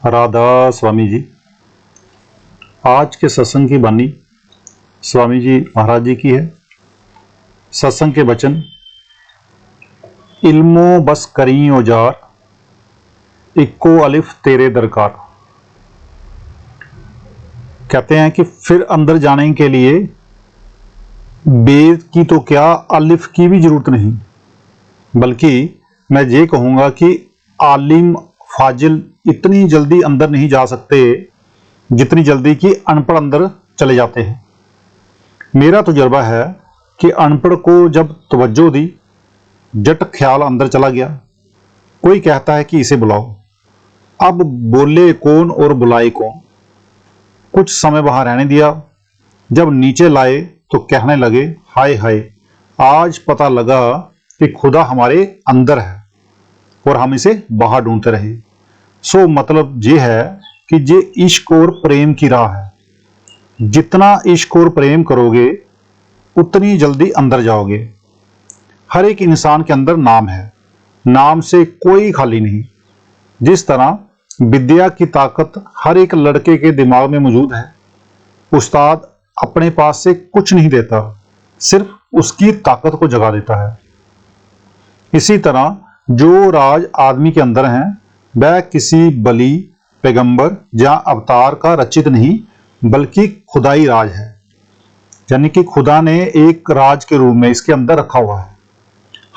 राधा स्वामी जी। आज के सत्संग की बानी स्वामी जी महाराज जी की है। सत्संग के वचन, इल्मो बस करी औजार, इक्को अलिफ तेरे दरकार। कहते हैं कि फिर अंदर जाने के लिए बेद की तो क्या, अलिफ की भी जरूरत नहीं, बल्कि मैं ये कहूँगा कि आलिम फाजिल इतनी जल्दी अंदर नहीं जा सकते जितनी जल्दी कि अनपढ़ अंदर चले जाते हैं। मेरा तजुर्बा है कि अनपढ़ को जब तवज्जो दी, जट ख्याल अंदर चला गया। कोई कहता है कि इसे बुलाओ, अब बोले कौन और बुलाए कौन। कुछ समय वहां रहने दिया, जब नीचे लाए तो कहने लगे, हाय हाय, आज पता लगा कि खुदा हमारे अंदर है और हम इसे बाहर ढूंढते रहे। सो मतलब ये है कि ये इश्क और प्रेम की राह है। जितना इश्क और प्रेम करोगे उतनी जल्दी अंदर जाओगे। हर एक इंसान के अंदर नाम है, नाम से कोई खाली नहीं। जिस तरह विद्या की ताकत हर एक लड़के के दिमाग में मौजूद है, उस्ताद अपने पास से कुछ नहीं देता, सिर्फ उसकी ताकत को जगा देता है। इसी तरह जो राज आदमी के अंदर है वह किसी बली, पैगंबर या अवतार का रचित नहीं, बल्कि खुदाई राज है। यानी कि खुदा ने एक राज के रूप में इसके अंदर रखा हुआ है।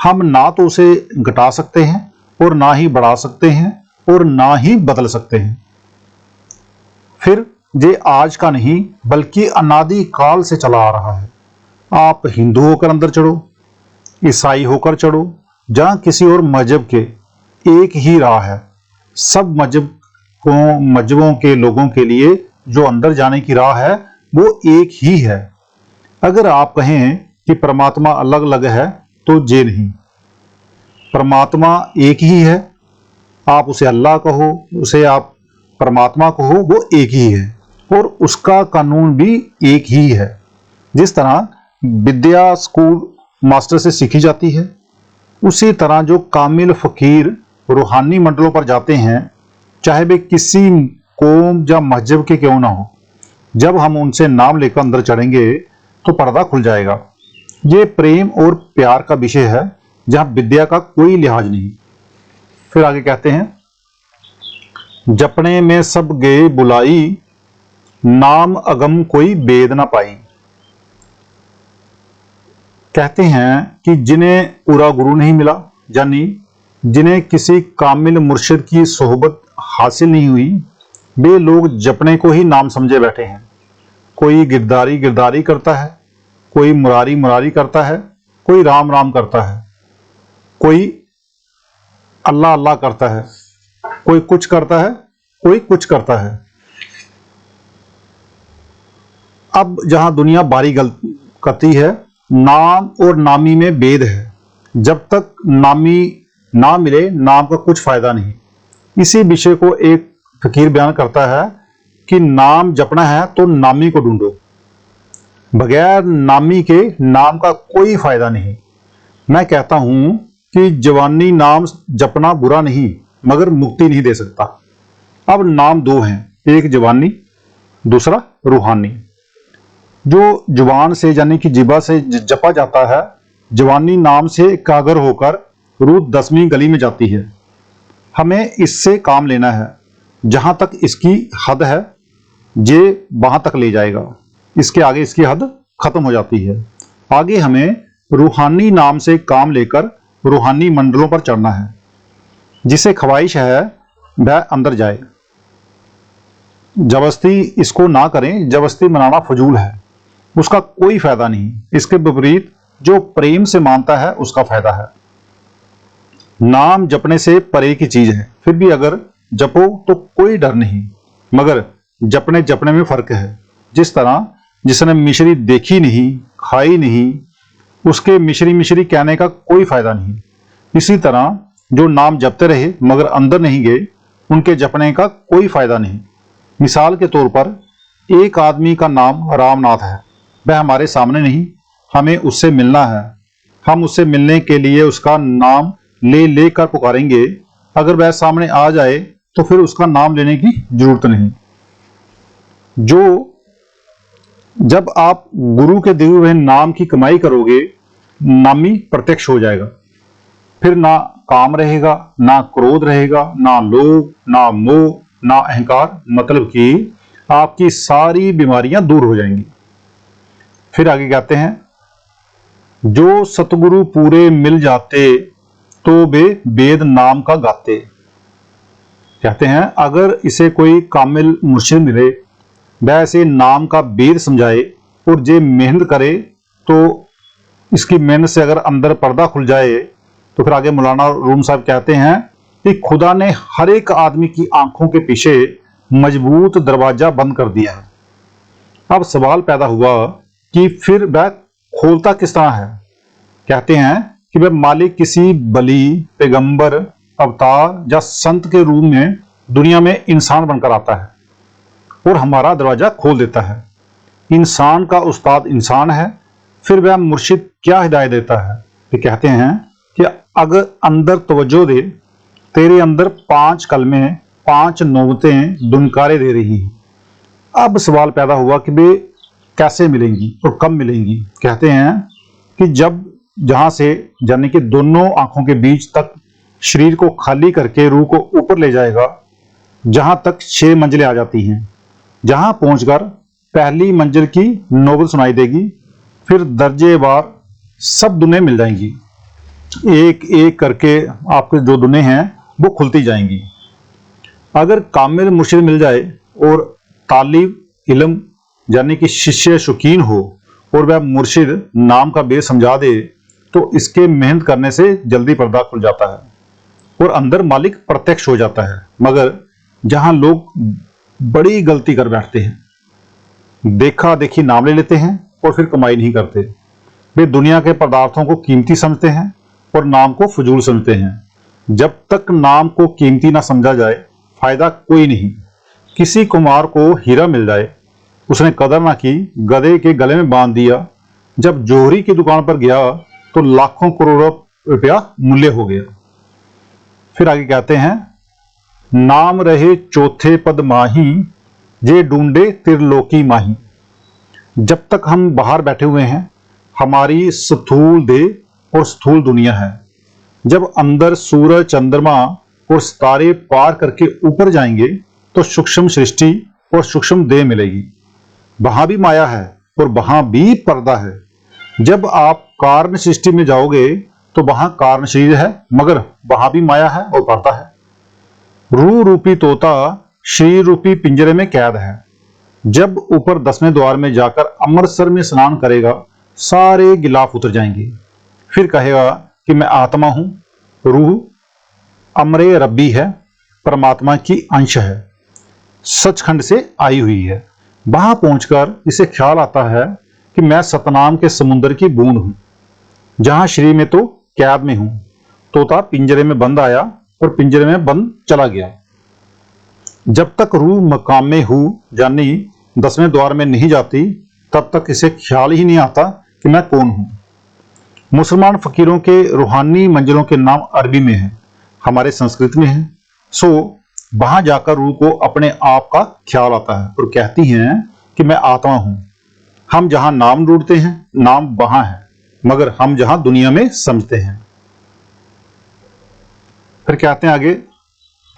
हम ना तो उसे घटा सकते हैं और ना ही बढ़ा सकते हैं और ना ही बदल सकते हैं। फिर ये आज का नहीं बल्कि अनादि काल से चला आ रहा है। आप हिंदू होकर अंदर चढ़ो, ईसाई होकर चढ़ो, जहां किसी और मजहब के, एक ही राह है। सब मजहबों के लोगों के लिए जो अंदर जाने की राह है वो एक ही है। अगर आप कहें कि परमात्मा अलग अलग है तो ये नहीं, परमात्मा एक ही है। आप उसे अल्लाह कहो, उसे आप परमात्मा कहो, वो एक ही है और उसका कानून भी एक ही है। जिस तरह विद्या स्कूल मास्टर से सीखी जाती है, उसी तरह जो कामिल फकीर रूहानी मंडलों पर जाते हैं, चाहे वे किसी कौम या मजहब के क्यों ना हो, जब हम उनसे नाम लेकर अंदर चढ़ेंगे तो पर्दा खुल जाएगा। ये प्रेम और प्यार का विषय है जहां विद्या का कोई लिहाज नहीं। फिर आगे कहते हैं, जपने में सब गए बुलाई, नाम अगम कोई बेद ना पाई। कहते हैं कि जिन्हें पूरा गुरु नहीं मिला, यानी जिन्हें किसी कामिल मुर्शिद की सोहबत हासिल नहीं हुई, वे लोग जपने को ही नाम समझे बैठे हैं। कोई गिरदारी गिरदारी करता है, कोई मुरारी मुरारी करता है, कोई राम राम करता है, कोई अल्लाह अल्लाह करता है, कोई कुछ करता है, कोई कुछ करता है। अब जहां दुनिया बारी करती है, नाम और नामी में भेद है। जब तक नामी ना मिले, नाम का कुछ फायदा नहीं। इसी विषय को एक फकीर बयान करता है कि नाम जपना है तो नामी को ढूंढो, बगैर नामी के नाम का कोई फायदा नहीं। मैं कहता हूं कि जवानी नाम जपना बुरा नहीं, मगर मुक्ति नहीं दे सकता। अब नाम दो हैं, एक जवानी, दूसरा रूहानी। जो जुबान से यानी कि जिबा से जपा जाता है, जवानी नाम से एकाग्र होकर रूह 10वीं गली में जाती है। हमें इससे काम लेना है। जहां तक इसकी हद है, ये वहां तक ले जाएगा। इसके आगे इसकी हद खत्म हो जाती है। आगे हमें रूहानी नाम से काम लेकर रूहानी मंडलों पर चढ़ना है। जिसे ख्वाहिश है वह अंदर जाए। जबरदस्ती इसको ना करें, जबरदस्ती मनाना फजूल है, उसका कोई फायदा नहीं। इसके विपरीत जो प्रेम से मानता है उसका फायदा है। नाम जपने से परे की चीज है, फिर भी अगर जपो तो कोई डर नहीं, मगर जपने जपने में फर्क है। जिस तरह जिसने मिश्री देखी नहीं, खाई नहीं, उसके मिश्री मिश्री कहने का कोई फायदा नहीं। इसी तरह जो नाम जपते रहे मगर अंदर नहीं गए, उनके जपने का कोई फायदा नहीं। मिसाल के तौर पर एक आदमी का नाम रामनाथ है, वह हमारे सामने नहीं, हमें उससे मिलना है। हम उससे मिलने के लिए उसका नाम ले लेकर पुकारेंगे। अगर वह सामने आ जाए तो फिर उसका नाम लेने की जरूरत नहीं। जब आप गुरु के दिए हुए नाम की कमाई करोगे, नामी प्रत्यक्ष हो जाएगा। फिर ना काम रहेगा, ना क्रोध रहेगा, ना लोभ, ना मोह, ना अहंकार, मतलब कि आपकी सारी बीमारियां दूर हो जाएंगी। फिर आगे कहते हैं, जो सतगुरु पूरे मिल जाते तो वे वेद नाम का गाते। कहते हैं अगर इसे कोई कामिल मुर्शिद मिले, वह इसे नाम का वेद समझाए और जे मेहनत करे, तो इसकी मेहनत से अगर अंदर पर्दा खुल जाए, तो फिर आगे मौलाना रूम साहब कहते हैं कि खुदा ने हर एक आदमी की आंखों के पीछे मजबूत दरवाजा बंद कर दिया है। अब सवाल पैदा हुआ कि फिर वह खोलता किस तरह है। कहते हैं कि वह मालिक किसी बली, पैगंबर, अवतार या संत के रूप में दुनिया में इंसान बनकर आता है और हमारा दरवाजा खोल देता है। इंसान का उस्ताद इंसान है। फिर वह मुर्शिद क्या हिदायत देता है? तो कहते हैं कि अगर अंदर तवज्जो दे, तेरे अंदर 5 कलमे, 5 नौबतें दुनकारे दे रही हैं। अब सवाल पैदा हुआ कि वे कैसे मिलेंगी और कब मिलेंगी। कहते हैं कि जब जहां से यानी कि दोनों आंखों के बीच तक शरीर को खाली करके रूह को ऊपर ले जाएगा, जहां तक 6 मंजिलें आ जाती हैं। जहां पहुंचकर पहली मंजिल की नौबत सुनाई देगी, फिर दर्जेवार सब दुनिया मिल जाएंगी। एक एक करके आपके जो दुनिया हैं वो खुलती जाएंगी। अगर कामिल मुर्शिद मिल जाए और तालिब इल्म यानी कि शिष्य शौकीन हो और वह मुर्शिद नाम का वेद समझा दे, तो इसके मेहनत करने से जल्दी पर्दा खुल जाता है और अंदर मालिक प्रत्यक्ष हो जाता है। मगर जहां लोग बड़ी गलती कर बैठते हैं, देखा देखी नाम ले लेते हैं और फिर कमाई नहीं करते। वे दुनिया के पदार्थों को कीमती समझते हैं और नाम को फजूल समझते हैं। जब तक नाम को कीमती ना समझा जाए, फायदा कोई नहीं। किसी कुमार को हीरा मिल जाए, उसने कदर ना की, गधे के गले में बांध दिया। जब जोहरी की दुकान पर गया तो लाखों करोड़ों रुपया मूल्य हो गया। फिर आगे कहते हैं, नाम रहे चौथे पद माही, जे ढूंढे त्रिलोकी माही। जब तक हम बाहर बैठे हुए हैं, हमारी स्थूल देह और स्थूल दुनिया है। जब अंदर सूरज, चंद्रमा और सितारे पार करके ऊपर जाएंगे, तो सूक्ष्म सृष्टि और सूक्ष्म देह मिलेगी। वहां भी माया है और वहां भी पर्दा है। जब आप कारण सृष्टि में जाओगे, तो वहां कारण शरीर है, मगर वहां भी माया है और पर्दा है। रूह रूपी तोता शरीर रूपी पिंजरे में कैद है। जब ऊपर 10वें द्वार में जाकर अमृतसर में स्नान करेगा, सारे गिलाफ उतर जाएंगे। फिर कहेगा कि मैं आत्मा हूं। रूह अमरे रब्बी है, परमात्मा की अंश है, सचखंड से आई हुई है। वहां पहुंचकर इसे ख्याल आता है कि मैं सतनाम के समुद्र की बूंद हूं, जहां शरीर में तो कैद में हूं। तोता पिंजरे में बंद आया और पिंजरे में बंद चला गया। जब तक रूह मकाम में हूं यानी 10वें द्वार में नहीं जाती, तब तक इसे ख्याल ही नहीं आता कि मैं कौन हूं। मुसलमान फकीरों के रूहानी मंजिलों के नाम अरबी में हैं, हमारे संस्कृत में हैं। सो वहां जाकर रूह को अपने आप का ख्याल आता है और कहती हैं कि मैं आत्मा हूं। हम जहां नाम ढूंढते हैं, नाम वहां है, मगर हम जहां दुनिया में समझते हैं। फिर कहते हैं आगे,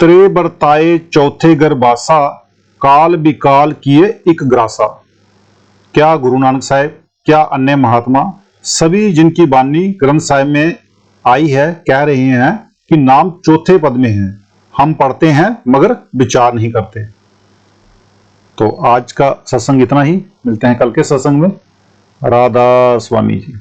त्रे बरताए चौथे गर्भासा, काल बिकाल किए एक ग्रासा। क्या गुरु नानक साहब, क्या अन्य महात्मा, सभी जिनकी बानी ग्रंथ साहिब में आई है, कह रहे हैं कि नाम चौथे पद में है। हम पढ़ते हैं मगर विचार नहीं करते। तो आज का सत्संग इतना ही। मिलते हैं कल के सत्संग में। राधा स्वामी जी।